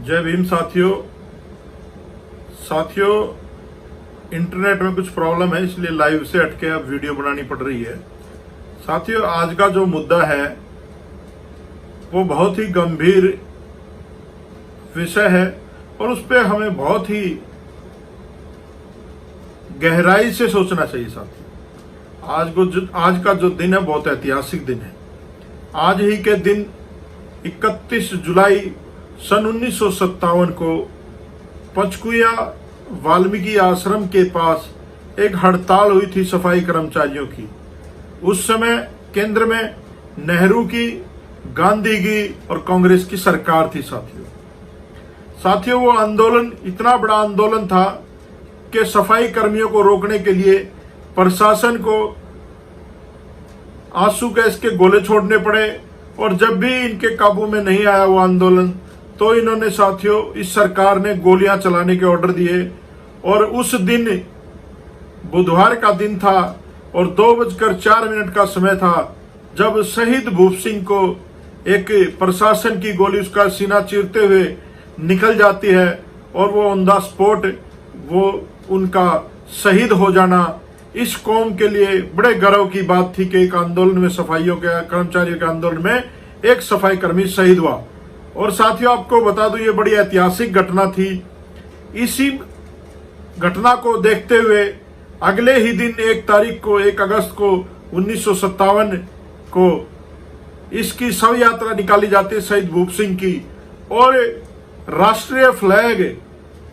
जय भीम साथियों। इंटरनेट में कुछ प्रॉब्लम है, इसलिए लाइव से हटके अब वीडियो बनानी पड़ रही है। साथियों, आज का जो मुद्दा है वो बहुत ही गंभीर विषय है और उस पर हमें बहुत ही गहराई से सोचना चाहिए। साथियों, आज का जो दिन है बहुत ऐतिहासिक दिन है। आज ही के दिन 31 जुलाई सन 1957 को पंचकुया वाल्मीकि आश्रम के पास एक हड़ताल हुई थी सफाई कर्मचारियों की। उस समय केंद्र में नेहरू की, गांधी की और कांग्रेस की सरकार थी। साथियों, वो आंदोलन इतना बड़ा आंदोलन था कि सफाई कर्मियों को रोकने के लिए प्रशासन को आंसू गैस के गोले छोड़ने पड़े और जब भी इनके काबू में नहीं आया वो आंदोलन, तो इन्होंने साथियों इस सरकार ने गोलियां चलाने के ऑर्डर दिए। और उस दिन बुधवार का दिन था और 2:04 का समय था जब शहीद भूप सिंह को एक प्रशासन की गोली उसका सीना चीरते हुए निकल जाती है और वो ऑन द स्पॉट वो उनका शहीद हो जाना इस कौम के लिए बड़े गर्व की बात थी कि एक आंदोलन में सफाइयों के कर्मचारियों के आंदोलन में एक सफाई कर्मी शहीद हुआ। और साथियों, आपको बता दूं ये बड़ी ऐतिहासिक घटना थी। इसी घटना को देखते हुए अगले ही दिन 1 अगस्त को 1957 को इसकी शव यात्रा निकाली जाती है शहीद भूप सिंह की, और राष्ट्रीय फ्लैग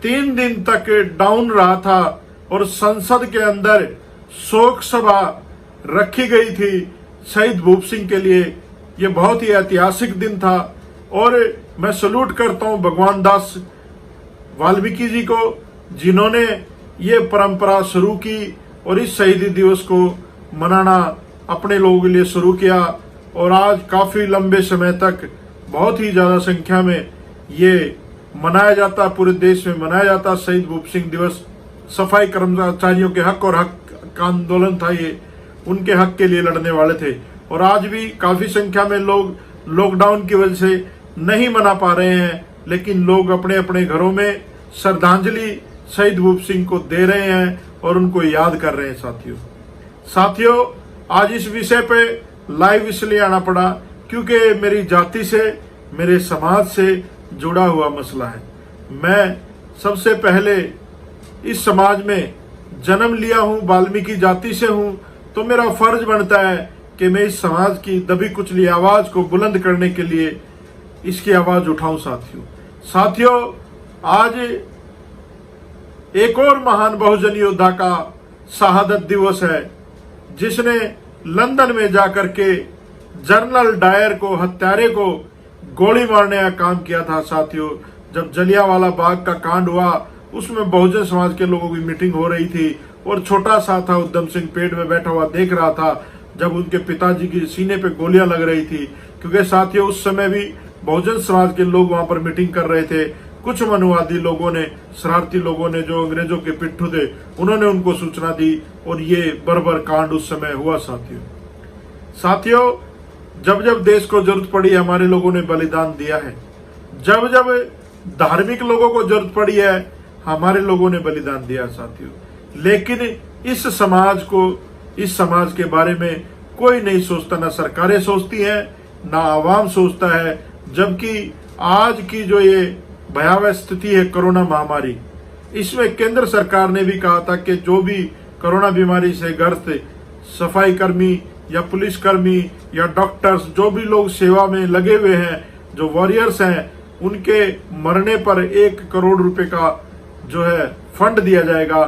3 दिन तक डाउन रहा था और संसद के अंदर शोक सभा रखी गई थी शहीद भूप सिंह के लिए। यह बहुत ही ऐतिहासिक दिन था और मैं सल्यूट करता हूं भगवान दास वाल्मीकि जी को, जिन्होंने ये परंपरा शुरू की और इस शहीदी दिवस को मनाना अपने लोगों के लिए शुरू किया। और आज काफी लंबे समय तक बहुत ही ज्यादा संख्या में ये मनाया जाता, पूरे देश में मनाया जाता शहीद भूप सिंह दिवस। सफाई कर्मचारियों के हक और हक का आंदोलन था, ये उनके हक के लिए लड़ने वाले थे। और आज भी काफी संख्या में लोग लॉकडाउन की वजह से नहीं मना पा रहे हैं, लेकिन लोग अपने अपने घरों में श्रद्धांजलि शहीद भूप सिंह को दे रहे हैं और उनको याद कर रहे हैं। साथियों, आज इस विषय पे लाइव इसलिए आना पड़ा क्योंकि मेरी जाति से, मेरे समाज से जुड़ा हुआ मसला है। मैं सबसे पहले इस समाज में जन्म लिया हूं, वाल्मीकि जाति से हूं, तो मेरा फर्ज बनता है कि मैं इस समाज की दबी कुचली आवाज को बुलंद करने के लिए इसकी आवाज उठाऊं। साथियों, आज एक और महान बहुजन योद्धा का शहादत दिवस है, जिसने लंदन में जाकर के जनरल डायर को, हत्यारे को गोली मारने का काम किया था। साथियों, जब जलियांवाला बाग का कांड हुआ उसमें बहुजन समाज के लोगों की मीटिंग हो रही थी और छोटा सा था उधम सिंह पेड़ में बैठा हुआ देख रहा था जब उनके पिताजी की सीने पे गोलियां लग रही थी। क्योंकि साथियों, उस समय भी बहुजन समाज के लोग वहां पर मीटिंग कर रहे थे। कुछ मनुवादी लोगों ने, शरारती लोगों ने, जो अंग्रेजों के पिट्ठू थे, उन्होंने उनको सूचना दी और ये बर्बर कांड उस समय हुआ। साथियों, जब जब देश को जरूरत पड़ी हमारे लोगों ने बलिदान दिया है। जब जब धार्मिक लोगों को जरूरत पड़ी है हमारे लोगों ने बलिदान दिया साथियों। लेकिन इस समाज के बारे में कोई नहीं सोचता, ना सरकारें सोचती हैं, ना आवाम सोचता है। जबकि आज की जो ये भयावह स्थिति है कोरोना महामारी, इसमें केंद्र सरकार ने भी कहा था कि जो भी कोरोना बीमारी से ग्रस्त सफाई कर्मी या पुलिसकर्मी या डॉक्टर्स, जो भी लोग सेवा में लगे हुए हैं, जो वॉरियर्स हैं, उनके मरने पर 1 करोड़ रुपए का जो है फंड दिया जाएगा।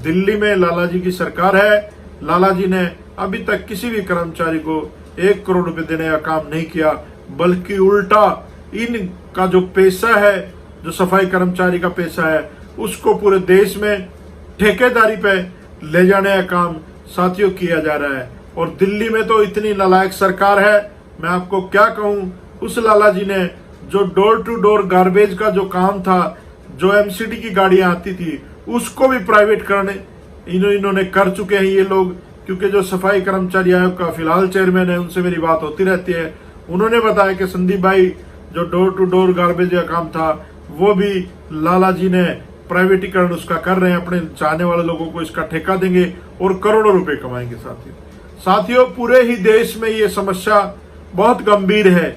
दिल्ली में लाला जी की सरकार है, लाला जी ने अभी तक किसी भी कर्मचारी को 1 करोड़ रुपए देने का काम नहीं किया, बल्कि उल्टा इनका जो पैसा है, जो सफाई कर्मचारी का पैसा है, उसको पूरे देश में ठेकेदारी पे ले जाने का काम साथियों किया जा रहा है। और दिल्ली में तो इतनी नालायक सरकार है, मैं आपको क्या कहूं। उस लाला जी ने जो डोर टू डोर गार्बेज का जो काम था, जो एमसीडी की गाड़ियां आती थी, उसको भी प्राइवेट करने इन्होंने कर चुके हैं ये लोग। क्योंकि जो सफाई कर्मचारी आयोग का फिलहाल चेयरमैन है, उनसे मेरी बात होती रहती है। उन्होंने बताया कि संदीप भाई, जो डोर टू डोर गार्बेज का काम था वो भी लाला जी ने प्राइवेटीकरण उसका कर रहे हैं, अपने चाहने वाले लोगों को इसका ठेका देंगे और करोड़ों रुपए कमाएंगे। साथियों पूरे ही देश में ये समस्या बहुत गंभीर है।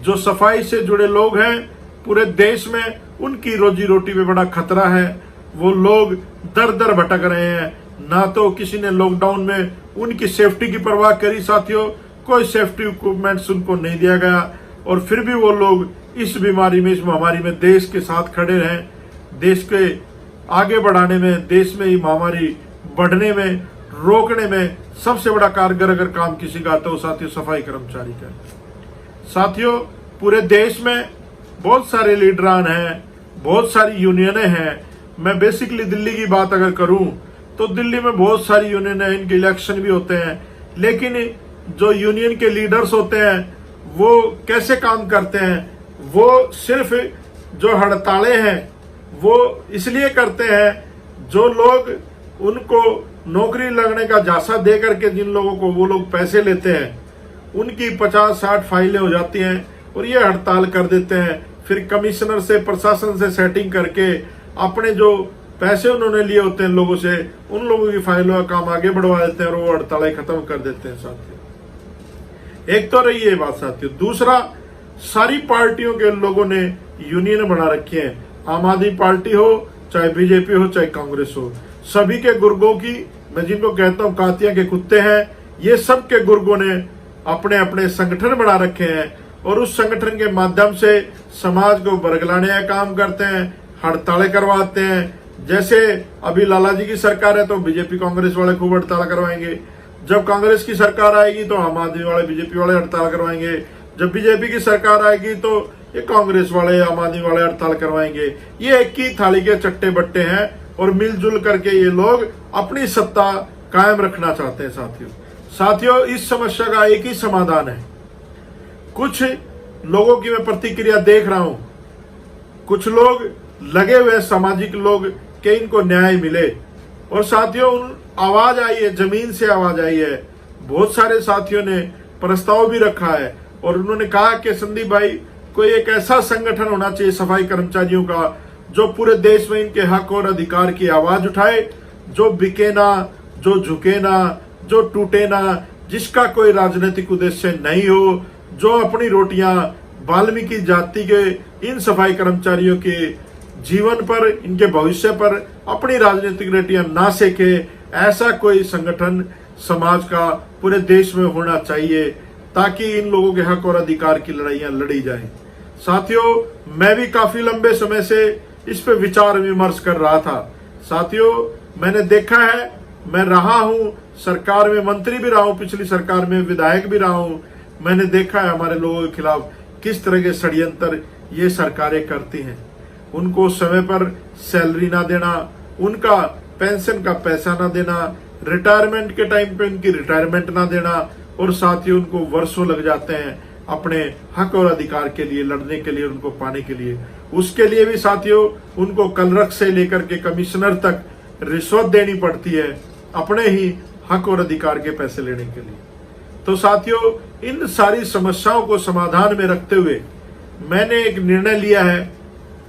जो सफाई से जुड़े लोग हैं पूरे देश में, उनकी रोजी रोटी में बड़ा खतरा है। वो लोग दर दर भटक रहे हैं। ना तो किसी ने लॉकडाउन में उनकी सेफ्टी की परवाह करी साथियों, कोई सेफ्टी इक्विपमेंट्स उनको नहीं दिया गया, और फिर भी वो लोग इस बीमारी में, इस महामारी में देश के साथ खड़े रहें। देश के आगे बढ़ाने में, देश में ये महामारी बढ़ने में, रोकने में सबसे बड़ा कारगर अगर काम किसी का तो साथियों सफाई कर्मचारी का। साथियों पूरे देश में बहुत सारे लीडरान हैं, बहुत सारी यूनियनें हैं। मैं बेसिकली दिल्ली की बात अगर करूं तो दिल्ली में बहुत सारी यूनियन है, इनके इलेक्शन भी होते हैं, लेकिन जो यूनियन के लीडर्स होते हैं वो कैसे काम करते हैं? वो सिर्फ जो हड़तालें हैं वो इसलिए करते हैं, जो लोग उनको नौकरी लगने का झांसा दे करके जिन लोगों को वो लोग पैसे लेते हैं, उनकी 50-60 फाइलें हो जाती हैं और ये हड़ताल कर देते हैं। फिर कमिश्नर से, प्रशासन से सेटिंग करके अपने जो पैसे उन्होंने लिए होते हैं लोगों से, उन लोगों की फाइलों का काम आगे बढ़वा देते हैं और वो हड़तालें खत्म कर देते हैं साथियों। एक तो रही ये बात साथियों। दूसरा, सारी पार्टियों के लोगों ने यूनियन बना रखी है। आम आदमी पार्टी हो, चाहे बीजेपी हो, चाहे कांग्रेस हो, सभी के गुर्गों की, मैं जिनको कहता हूं कातिया के कुत्ते हैं, ये सब के गुर्गों ने अपने अपने संगठन बना रखे हैं और उस संगठन के माध्यम से समाज को बरगलाने का काम करते हैं, हड़तालें करवाते हैं। जैसे अभी लाला जी की सरकार है तो बीजेपी कांग्रेस वाले खूब हड़ताल करवाएंगे, जब कांग्रेस की सरकार आएगी तो आम आदमी वाले बीजेपी वाले हड़ताल करवाएंगे, जब बीजेपी की सरकार आएगी तो ये कांग्रेस वाले आम आदमी वाले हड़ताल करवाएंगे। ये एक ही थाली के चट्टे बट्टे हैं और मिलजुल करके ये लोग अपनी सत्ता कायम रखना चाहते हैं साथियों। इस समस्या का एक ही समाधान है। कुछ लोगों की मैं प्रतिक्रिया देख रहा हूं, कुछ लोग लगे हुए सामाजिक लोग कि इनको न्याय मिले, और साथियों आवाज आई है, जमीन से आवाज आई है। बहुत सारे साथियों ने प्रस्ताव भी रखा है और उन्होंने कहा कि संदीप भाई कोई एक ऐसा संगठन होना चाहिए सफाई कर्मचारियों का जो पूरे देश में इनके हक और अधिकार की आवाज उठाए, जो बिके ना, जो झुके ना, जो टूटे ना, जिसका कोई राजनीतिक उद्देश्य नहीं हो, जो अपनी रोटियां वाल्मीकि जाति के इन सफाई कर्मचारियों के जीवन पर, इनके भविष्य पर अपनी राजनीतिक रोटियां ना सेके। ऐसा कोई संगठन समाज का पूरे देश में होना चाहिए ताकि इन लोगों के हक और अधिकार की लड़ाइयां लड़ी जाए। साथियों मैं भी काफी लंबे समय से इस पे विचार विमर्श कर रहा था। साथियों मैंने देखा है, मैं रहा हूं सरकार में, मंत्री भी रहा हूं, पिछली सरकार में विधायक भी रहा हूं। मैंने देखा है हमारे लोगों के खिलाफ किस तरह के षड्यंत्र ये सरकारें करती हैं। उनको समय पर सैलरी ना देना, उनका पेंशन का पैसा ना देना, रिटायरमेंट के टाइम पे उनकी रिटायरमेंट ना देना, और साथ ही उनको वर्षों लग जाते हैं अपने हक और अधिकार के लिए लड़ने के लिए, उनको पाने के लिए। उसके लिए भी साथियों उनको कलरक से लेकर के कमिश्नर तक रिश्वत देनी पड़ती है अपने ही हक और अधिकार के पैसे लेने के लिए। तो साथियों इन सारी समस्याओं को समाधान में रखते हुए मैंने एक निर्णय लिया है,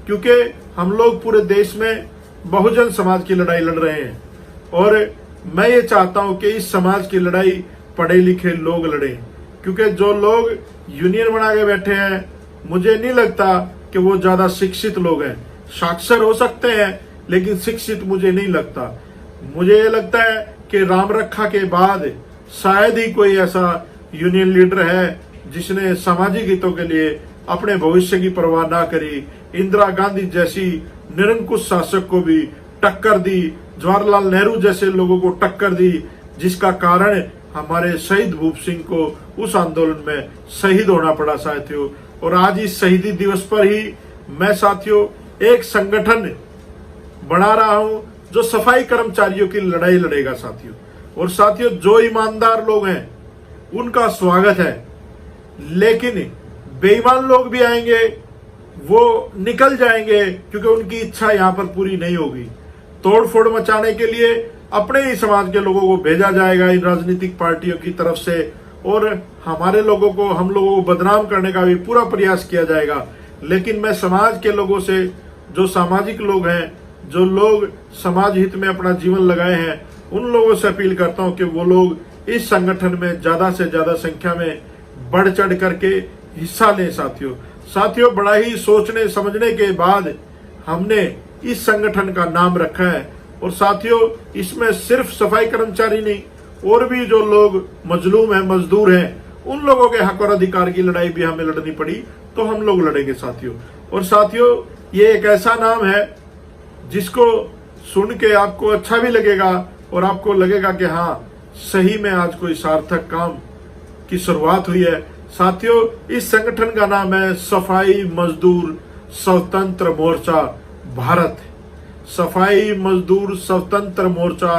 क्योंकि हम लोग पूरे देश में बहुजन समाज की लड़ाई लड़ रहे हैं और मैं ये चाहता हूं कि इस समाज की लड़ाई पढ़े लिखे लोग लड़ें, क्योंकि जो लोग यूनियन बना के बैठे हैं मुझे नहीं लगता कि वो ज्यादा शिक्षित लोग हैं। साक्षर हो सकते हैं लेकिन शिक्षित मुझे नहीं लगता। मुझे ये लगता है कि राम रक्षा के बाद शायद ही कोई ऐसा यूनियन लीडर है जिसने सामाजिक हितों के लिए अपने भविष्य की परवाह ना करी, इंदिरा गांधी जैसी निरंकुश शासक को भी टक्कर दी, जवाहरलाल नेहरू जैसे लोगों को टक्कर दी, जिसका कारण हमारे शहीद भूप सिंह को उस आंदोलन में शहीद होना पड़ा साथियों। और आज इस शहीदी दिवस पर ही मैं साथियों एक संगठन बना रहा हूं जो सफाई कर्मचारियों की लड़ाई लड़ेगा साथियों। और साथियों जो ईमानदार लोग हैं उनका स्वागत है, लेकिन बेईमान लोग भी आएंगे, वो निकल जाएंगे क्योंकि उनकी इच्छा यहां पर पूरी नहीं होगी। तोड़फोड़ मचाने के लिए अपने ही समाज के लोगों को भेजा जाएगा इन राजनीतिक पार्टियों की तरफ से, और हमारे लोगों को, हम लोगों को बदनाम करने का भी पूरा प्रयास किया जाएगा। लेकिन मैं समाज के लोगों से, जो सामाजिक लोग हैं, जो लोग समाज हित में अपना जीवन लगाए हैं, उन लोगों से अपील करता हूं कि वो लोग इस संगठन में ज्यादा से ज्यादा संख्या में बढ़ चढ़ करके हिस्सा लें। साथियों, बड़ा ही सोचने समझने के बाद हमने इस संगठन का नाम रखा है। और साथियों, इसमें सिर्फ सफाई कर्मचारी नहीं, और भी जो लोग मजलूम हैं, मजदूर हैं, उन लोगों के हक और अधिकार की लड़ाई भी हमें लड़नी पड़ी तो हम लोग लड़ेंगे साथियों। और साथियों, ये एक ऐसा नाम है जिसको सुन के आपको अच्छा भी लगेगा और आपको लगेगा कि हाँ, सही में आज कोई सार्थक काम की शुरुआत हुई है। साथियों, इस संगठन का नाम है सफाई मजदूर स्वतंत्र मोर्चा भारत। सफाई मजदूर स्वतंत्र मोर्चा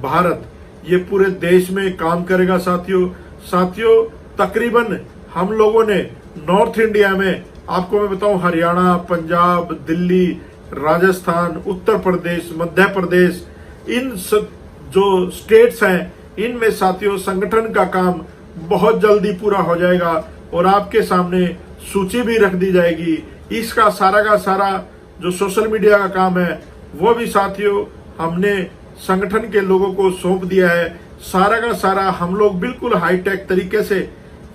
भारत ये पूरे देश में काम करेगा साथियों, तकरीबन हम लोगों ने नॉर्थ इंडिया में, आपको मैं बताऊं, हरियाणा, पंजाब, दिल्ली, राजस्थान, उत्तर प्रदेश, मध्य प्रदेश, इन जो स्टेट्स हैं, इनमें साथियों संगठन का काम बहुत जल्दी पूरा हो जाएगा और आपके सामने सूची भी रख दी जाएगी। इसका सारा का सारा जो सोशल मीडिया का काम है वो भी साथियों हमने संगठन के लोगों को सौंप दिया है। सारा का सारा हम लोग बिल्कुल हाईटेक तरीके से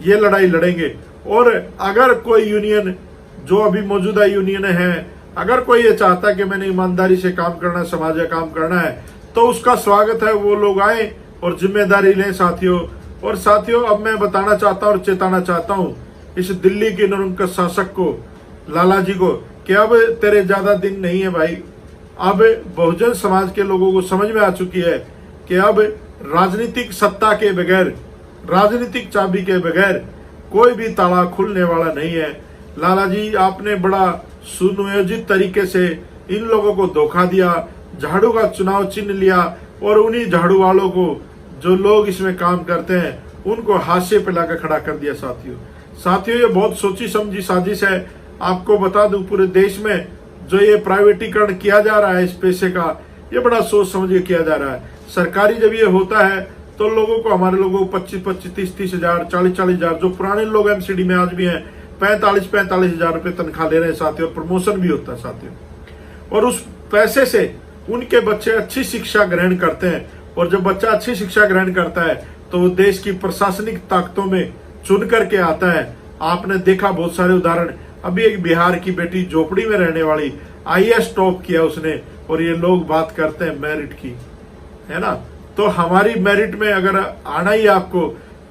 ये लड़ाई लड़ेंगे। और अगर कोई यूनियन, जो अभी मौजूदा यूनियन है, अगर कोई ये चाहता है कि मैंने ईमानदारी से काम करना है, समाज का काम करना है, तो उसका स्वागत है। वो लोग आए और जिम्मेदारी लें साथियों। और साथियों, अब मैं बताना चाहता हूँ और चेताना चाहता हूँ इस दिल्ली के निरंकुश शासक को, लाला जी को, कि अब तेरे ज्यादा दिन नहीं है भाई। अब बहुजन समाज के लोगों को समझ में आ चुकी है कि अब राजनीतिक सत्ता के बगैर, राजनीतिक चाबी के बगैर कोई भी ताला खुलने वाला नहीं है। लाला जी, आपने बड़ा सुनियोजित तरीके से इन लोगों को धोखा दिया, झाड़ू का चुनाव चिन्ह लिया और उन्हीं झाड़ू वालों को, जो लोग इसमें काम करते हैं, उनको हाशिए पे लाकर खड़ा कर दिया साथियों, ये बहुत सोची समझी साजिश है। आपको बता दूं, पूरे देश में जो ये प्राइवेटीकरण किया जा रहा है इस पैसे का, ये बड़ा सोच समझ के किया जा रहा है। सरकारी जब ये होता है तो लोगों को, हमारे लोगों को 25-25, 30-30 हजार, 40-40 हजार, जो पुराने लोग एमसीडी में आज भी हैं 45-45 हजार रुपए तनख्वाह ले रहे हैं साथियों। प्रमोशन भी होता है साथियों, और उस पैसे से उनके बच्चे अच्छी शिक्षा ग्रहण करते हैं। और जब बच्चा अच्छी शिक्षा ग्रहण करता है तो वो देश की प्रशासनिक ताकतों में चुन करके आता है। आपने देखा बहुत सारे उदाहरण। अभी एक बिहार की बेटी, झोपड़ी में रहने वाली, आईएएस टॉप किया उसने, और ये लोग बात करते हैं मेरिट की, है ना। तो हमारी मेरिट में अगर आना ही आपको,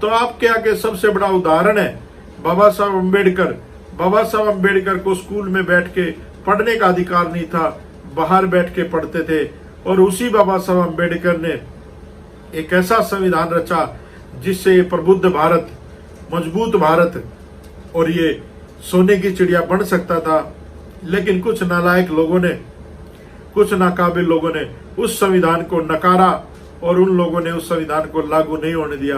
तो आपके आगे सबसे बड़ा उदाहरण है बाबा साहब अम्बेडकर। बाबा साहब अम्बेडकर को स्कूल में बैठ के पढ़ने का अधिकार नहीं था, बाहर बैठ के पढ़ते थे। और उसी बाबा साहब अम्बेडकर ने एक ऐसा संविधान रचा जिससे ये प्रबुद्ध भारत, मजबूत भारत और ये सोने की चिड़िया बन सकता था। लेकिन कुछ नालायक लोगों ने, कुछ नाकाबिल लोगों ने उस संविधान को नकारा और उन लोगों ने उस संविधान को लागू नहीं होने दिया।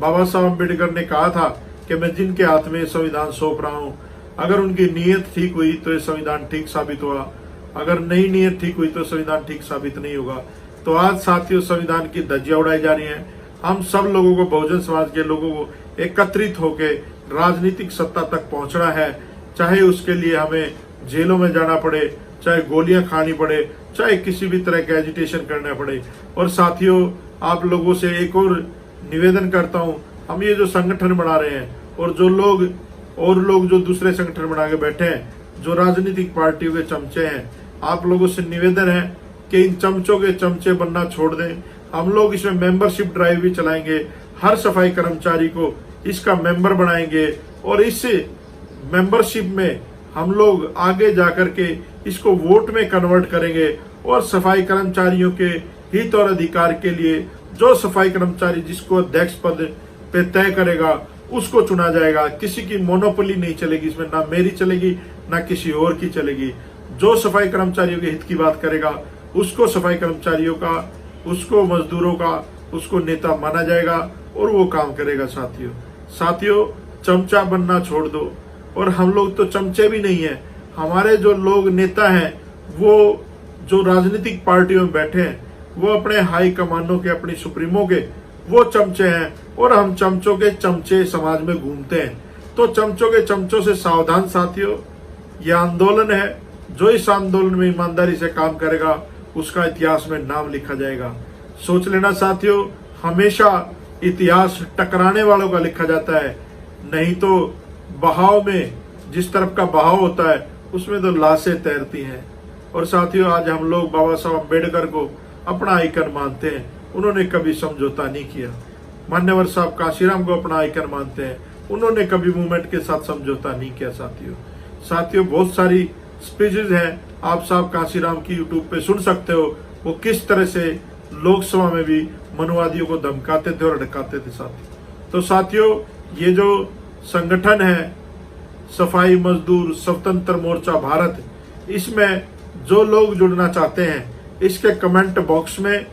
बाबा साहब अम्बेडकर ने कहा था कि मैं जिनके हाथ में संविधान सौंप रहा हूं, अगर उनकी नीयत ठीक हुई तो ये संविधान ठीक साबित हुआ, अगर नहीं नीयत ठीक हुई तो संविधान ठीक साबित नहीं होगा। तो आज साथियों संविधान की धज्जियां उड़ाई जा रही हैं। हम सब लोगों को, बहुजन समाज के लोगों को एकत्रित होकर राजनीतिक सत्ता तक पहुंचना है, चाहे उसके लिए हमें जेलों में जाना पड़े, चाहे गोलियां खानी पड़े, चाहे किसी भी तरह का एजिटेशन करना पड़े। और साथियों, आप लोगों से एक और निवेदन करता हूं, हम ये जो संगठन बना रहे हैं और जो लोग जो दूसरे संगठन बना के बैठे हैं, जो राजनीतिक पार्टियों के चमचे हैं, आप लोगों से निवेदन है कि इन चमचों के चमचे बनना छोड़ दें। हम लोग इसमें मेंबरशिप ड्राइव भी चलाएंगे, हर सफाई कर्मचारी को इसका मेंबर बनाएंगे और इस मेंबरशिप में हम लोग आगे जाकर के इसको वोट में कन्वर्ट करेंगे और सफाई कर्मचारियों के हित और अधिकार के लिए जो सफाई कर्मचारी जिसको अध्यक्ष पद पे तय करेगा उसको चुना जाएगा। किसी की मोनोपोली नहीं चलेगी इसमें, ना मेरी चलेगी ना किसी और की चलेगी। जो सफाई कर्मचारियों के हित की बात करेगा उसको सफाई कर्मचारियों का, उसको मजदूरों का, उसको नेता माना जाएगा और वो काम करेगा। साथियों चमचा बनना छोड़ दो। और हम लोग तो चमचे भी नहीं है, हमारे जो लोग नेता हैं वो जो राजनीतिक पार्टियों में बैठे हैं वो अपने हाई कमांडों के, अपनी सुप्रीमो के वो चमचे हैं और हम चमचों के चमचे समाज में घूमते हैं। तो चमचों के चमचों से सावधान साथियों, यह आंदोलन है। जो इस आंदोलन में ईमानदारी से काम करेगा उसका इतिहास में नाम लिखा जाएगा। सोच लेना साथियों, हमेशा इतिहास टकराने वालों का लिखा जाता है, नहीं तो बहाव में, जिस तरफ का बहाव होता है उसमें तो लाशें तैरती हैं। और साथियों, आज हम लोग बाबा साहब अम्बेडकर को अपना आइकन मानते हैं। उन्होंने कभी समझौता नहीं किया। मान्यवर साहब काशीराम को अपना आइकन मानते हैं। उन्होंने कभी मूवमेंट के साथ समझौता नहीं किया। साथियों बहुत सारी स्पीचेज हैं, आप साहब काशीराम की यूट्यूब पे सुन सकते हो, वो किस तरह से लोकसभा में भी मनुवादियों को धमकाते थे और अटकाते थे साथियों। तो साथियों, ये जो संगठन है सफाई मजदूर स्वतंत्र मोर्चा भारत, इसमें जो लोग जुड़ना चाहते हैं, इसके कमेंट बॉक्स में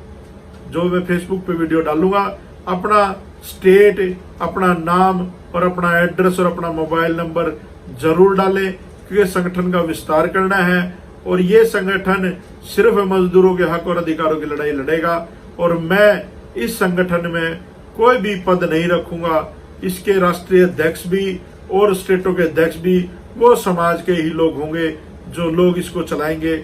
जो मैं फेसबुक पे वीडियो डालूंगा, अपना स्टेट, अपना नाम और अपना एड्रेस और अपना मोबाइल नंबर जरूर डालें, क्योंकि संगठन का विस्तार करना है। और ये संगठन सिर्फ मजदूरों के हक और अधिकारों की लड़ाई लड़ेगा। और मैं इस संगठन में कोई भी पद नहीं रखूंगा। इसके राष्ट्रीय अध्यक्ष भी और स्टेटों के अध्यक्ष भी वो समाज के ही लोग होंगे जो लोग इसको चलाएंगे।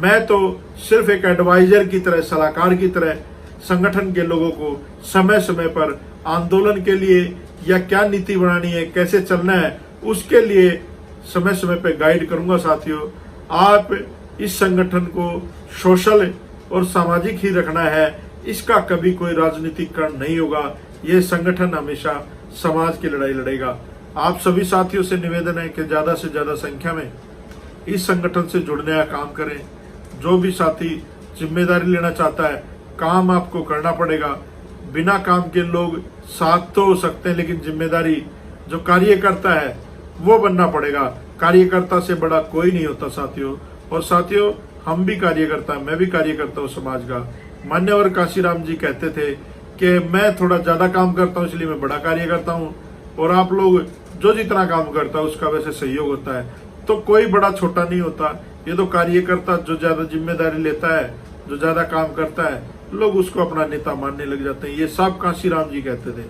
मैं तो सिर्फ एक एडवाइजर की तरह, सलाहकार की तरह संगठन के लोगों को समय समय पर आंदोलन के लिए या क्या नीति बनानी है, कैसे चलना है, उसके लिए समय समय पर गाइड करूंगा। साथियों, आप इस संगठन को सोशल और सामाजिक ही रखना है, इसका कभी कोई राजनीतिकरण नहीं होगा। यह संगठन हमेशा समाज की लड़ाई लड़ेगा। आप सभी साथियों से निवेदन है कि ज्यादा से ज्यादा संख्या में इस संगठन से जुड़ने का काम करें। जो भी साथी जिम्मेदारी लेना चाहता है, काम आपको करना पड़ेगा। बिना काम के लोग साथ तो हो सकते हैं, लेकिन जिम्मेदारी जो कार्यकर्ता है वो बनना पड़ेगा। कार्यकर्ता से बड़ा कोई नहीं होता साथियों। और साथियों, हम भी कार्यकर्ता, मैं भी कार्यकर्ता हूँ समाज का। मान्यवर काशीराम जी कहते थे कि मैं थोड़ा ज्यादा काम करता हूँ इसलिए मैं बड़ा कार्य करता हूँ, और आप लोग जो जितना काम करता है उसका वैसे सहयोग होता है। तो कोई बड़ा छोटा नहीं होता, ये तो कार्यकर्ता जो ज्यादा जिम्मेदारी लेता है, जो ज्यादा काम करता है, लोग उसको अपना नेता मानने लग जाते हैं। ये सब काशीराम जी कहते थे।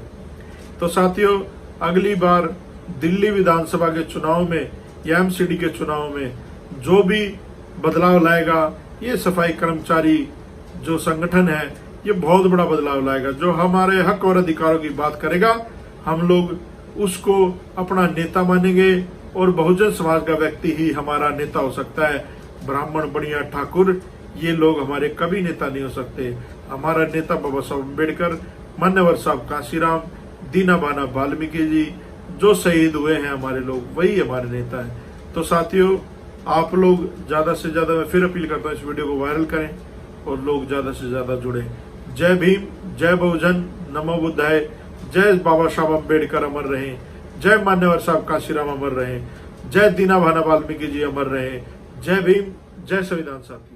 तो साथियों, अगली बार दिल्ली विधानसभा के चुनाव में या एमसीडी के चुनाव में जो भी बदलाव लाएगा, ये सफाई कर्मचारी जो संगठन है, ये बहुत बड़ा बदलाव लाएगा। जो हमारे हक और अधिकारों की बात करेगा, हम लोग उसको अपना नेता मानेंगे, और बहुजन समाज का व्यक्ति ही हमारा नेता हो सकता है। ब्राह्मण, बनिया, ठाकुर, ये लोग हमारे कभी नेता नहीं हो सकते। हमारा नेता बाबा साहब अम्बेडकर, मान्यवर साहब काशीराम, दीना बाना वाल्मीकि जी, जो शहीद हुए हैं हमारे लोग, वही हमारे नेता है। तो साथियों, आप लोग ज्यादा से ज्यादा, मैं फिर अपील करता हूँ, इस वीडियो को वायरल करें और लोग ज्यादा से ज्यादा जुड़े। जय भीम, जय बहुजन, नमो बुद्धाय, जय बाबा साहब अम्बेडकर अमर रहे, जय मान्यवर साहब काशीराम अमर रहे, जय दीना भाना वाल्मीकि जी अमर रहे। जय भीम, जय संविधान साथियों।